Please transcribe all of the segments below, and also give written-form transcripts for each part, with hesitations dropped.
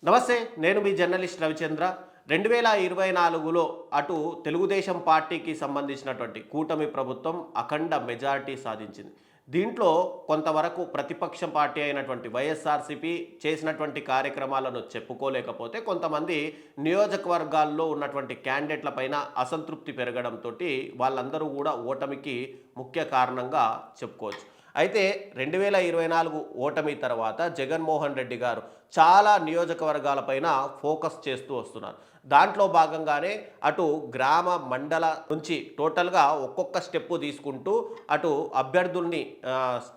నమస్తే. నేను మీ జర్నలిస్ట్ రవిచంద్ర. 2024లో అటు తెలుగుదేశం పార్టీకి సంబంధించినటువంటి కూటమి ప్రభుత్వం అఖండ మెజారిటీ సాధించింది. దీంట్లో కొంతవరకు ప్రతిపక్ష పార్టీ అయినటువంటి వైఎస్ఆర్‌సీపీ చేసినటువంటి కార్యక్రమాలను చెప్పుకోలేకపోతే, కొంతమంది నియోజకవర్గాల్లో ఉన్నటువంటి క్యాండిడేట్ల పైన అసంతృప్తి పెరగడంతోటి వాళ్ళందరూ గూడా ఓటమికి ముఖ్య కారణంగా చెప్పుకోవచ్చు. అయితే 2024 ఓటమి తర్వాత జగన్మోహన్ రెడ్డి గారు చాలా నియోజకవర్గాలపైన ఫోకస్ చేస్తూ వస్తున్నారు. దాంట్లో భాగంగానే అటు గ్రామ, మండల నుంచి టోటల్‌గా ఒక్కొక్క స్టెప్పు తీసుకుంటూ అటు అభ్యర్థుల్ని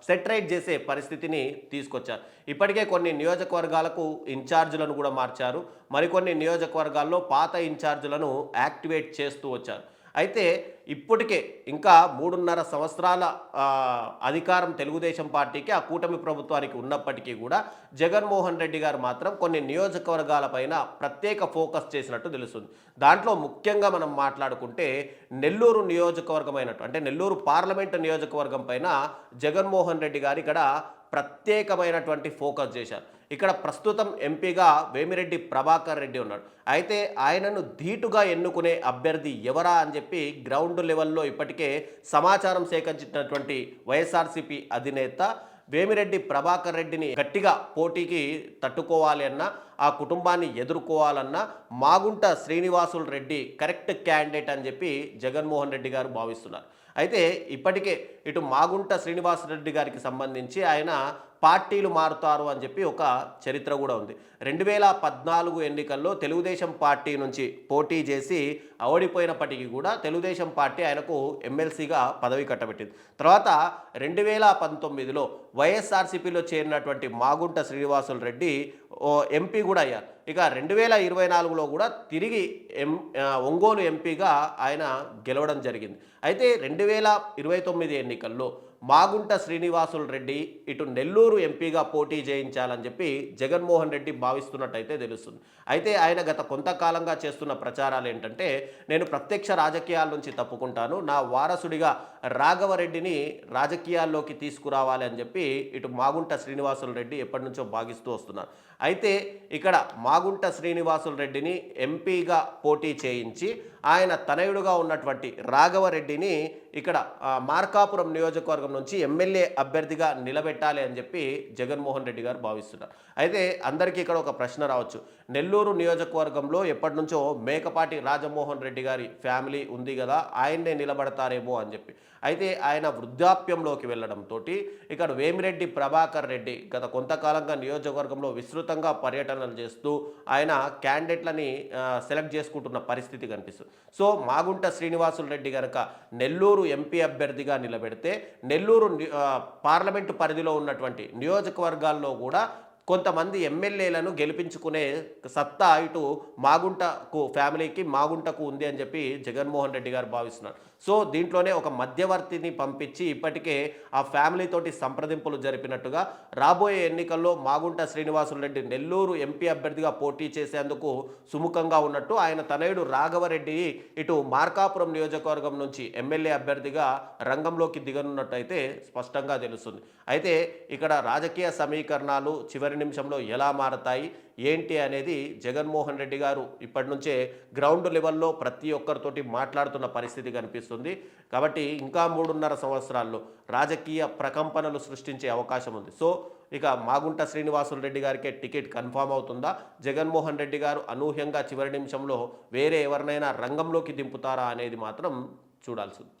సెటరైట్ చేసే పరిస్థితిని తీసుకొచ్చారు. ఇప్పటికే కొన్ని నియోజకవర్గాలకు ఇన్ఛార్జ్‌లను కూడా మార్చారు. మరికొన్ని నియోజకవర్గాల్లో పాత ఇన్ఛార్జ్‌లను యాక్టివేట్ చేస్తూ వచ్చారు. అయితే ఇప్పటికే ఇంకా 3.5 సంవత్సరాల అధికారం తెలుగుదేశం పార్టీకి, ఆ కూటమి ప్రభుత్వానికి ఉన్నప్పటికీ కూడా జగన్మోహన్ రెడ్డి గారు మాత్రం కొన్ని నియోజకవర్గాలపైన ప్రత్యేక ఫోకస్ చేసినట్టు తెలుస్తుంది. దాంట్లో ముఖ్యంగా మనం మాట్లాడుకుంటే నెల్లూరు నియోజకవర్గమైనట్టు, అంటే నెల్లూరు పార్లమెంటు నియోజకవర్గం పైన జగన్మోహన్ రెడ్డి గారు ఇక్కడ ప్రత్యేకమైనటువంటి ఫోకస్ చేశారు. ఇక్కడ ప్రస్తుతం ఎంపీగా వేమిరెడ్డి ప్రభాకర్ రెడ్డి ఉన్నాడు. అయితే ఆయనను ధీటుగా ఎన్నుకునే అభ్యర్థి ఎవరా అని చెప్పి గ్రౌండ్ లెవెల్లో ఇప్పటికే సమాచారం సేకరించినటువంటి వైఎస్ఆర్‌సీపీ అధినేత వేమిరెడ్డి ప్రభాకర్ రెడ్డిని గట్టిగా పోటీకి తట్టుకోవాలి అన్నా, ఆ కుటుంబాన్ని ఎదుర్కోవాలన్నా మాగుంట శ్రీనివాసులు రెడ్డి కరెక్ట్ క్యాండిడేట్ అని చెప్పి జగన్మోహన్ రెడ్డి గారు భావిస్తున్నారు. అయితే ఇప్పటికే ఇటు మాగుంట శ్రీనివాసరెడ్డి గారికి సంబంధించి ఆయన పార్టీలు మారుతారు అని చెప్పి ఒక చరిత్ర కూడా ఉంది. 2014 ఎన్నికల్లో తెలుగుదేశం పార్టీ నుంచి పోటీ చేసి ఓడిపోయినప్పటికీ కూడా తెలుగుదేశం పార్టీ ఆయనకు ఎమ్మెల్సీగా పదవి కట్టబెట్టింది. తర్వాత 2019లో వైఎస్ఆర్‌సీపీలో చేరినటువంటి మాగుంట శ్రీనివాసులు రెడ్డి ఎంపీ కూడా అయ్యారు. ఇక 2024లో కూడా తిరిగి ఒంగోలు ఎంపీగా ఆయన గెలవడం జరిగింది. అయితే 2029 ఎన్నికల్లో మాగుంట శ్రీనివాసులు రెడ్డి ఇటు నెల్లూరు ఎంపీగా పోటీ చేయించాలని చెప్పి జగన్మోహన్ రెడ్డి భావిస్తున్నట్టయితే తెలుస్తుంది. అయితే ఆయన గత కొంతకాలంగా చేస్తున్న ప్రచారాలు ఏంటంటే, నేను ప్రత్యక్ష రాజకీయాల నుంచి తప్పుకుంటాను, నా వారసుడిగా రాఘవరెడ్డిని రాజకీయాల్లోకి తీసుకురావాలి అని చెప్పి ఇటు మాగుంట శ్రీనివాసులు రెడ్డి ఎప్పటి నుంచో భావిస్తూ వస్తున్నారు. అయితే ఇక్కడ మాగుంట శ్రీనివాసులు రెడ్డిని ఎంపీగా పోటీ చేయించి ఆయన తనయుడుగా ఉన్నటువంటి రాఘవరెడ్డిని ఇక్కడ మార్కాపురం నియోజకవర్గం నుంచి ఎమ్మెల్యే అభ్యర్థిగా నిలబెట్టాలి అని చెప్పి జగన్మోహన్ రెడ్డి గారు భావిస్తున్నారు. అయితే అందరికీ ఇక్కడ ఒక ప్రశ్న రావచ్చు. నెల్లూరు నియోజకవర్గంలో ఎప్పటి నుంచో మేకపాటి రాజమోహన్ రెడ్డి గారి ఫ్యామిలీ ఉంది కదా, ఆయన్నే నిలబడతారేమో అని చెప్పి. అయితే ఆయన వృద్ధాప్యంలోకి వెళ్ళడంతో ఇక్కడ వేమిరెడ్డి ప్రభాకర్ రెడ్డి గత కొంతకాలంగా నియోజకవర్గంలో విస్తృతంగా పర్యటనలు చేస్తూ ఆయన క్యాండిడేట్లని సెలెక్ట్ చేసుకుంటున్న పరిస్థితి కనిపిస్తుంది. సో మాగుంట శ్రీనివాసులు రెడ్డి కనుక నెల్లూరు ఎంపీ అభ్యర్థిగా నిలబెడితే నెల్లూరు పార్లమెంటు పరిధిలో ఉన్నటువంటి నియోజకవర్గాల్లో కూడా కొంతమంది ఎమ్మెల్యేలను గెలిపించుకునే సత్తా ఇటు మాగుంటకు ఫ్యామిలీకి, మాగుంటకు ఉంది అని చెప్పి జగన్మోహన్ రెడ్డి గారు భావిస్తున్నారు. సో దీంట్లోనే ఒక మధ్యవర్తిని పంపించి ఇప్పటికే ఆ ఫ్యామిలీతోటి సంప్రదింపులు జరిపినట్టుగా రాబోయే ఎన్నికల్లో మాగుంట శ్రీనివాసులు రెడ్డి నెల్లూరు ఎంపీ అభ్యర్థిగా పోటీ చేసేందుకు సుముఖంగా ఉన్నట్టు, ఆయన తనయుడు రాఘవరెడ్డి ఇటు మార్కాపురం నియోజకవర్గం నుంచి ఎమ్మెల్యే అభ్యర్థిగా రంగంలోకి దిగనున్నట్టయితే స్పష్టంగా తెలుస్తుంది. అయితే ఇక్కడ రాజకీయ సమీకరణాలు చివరి నిమిషంలో ఎలా మారతాయి ఏంటి అనేది జగన్మోహన్ రెడ్డి గారు ఇప్పటి నుంచే గ్రౌండ్ లెవెల్లో ప్రతి ఒక్కరితోటి మాట్లాడుతున్న పరిస్థితి కనిపిస్తుంది. కాబట్టి ఇంకా 3.5 సంవత్సరాల్లో రాజకీయ ప్రకంపనలు సృష్టించే అవకాశం ఉంది. సో ఇక మాగుంట శ్రీనివాసులు రెడ్డి గారికే టికెట్ కన్ఫామ్ అవుతుందా, జగన్మోహన్ రెడ్డి గారు అనూహ్యంగా చివరి నిమిషంలో వేరే ఎవరినైనా రంగంలోకి దింపుతారా అనేది మాత్రం చూడాల్సింది.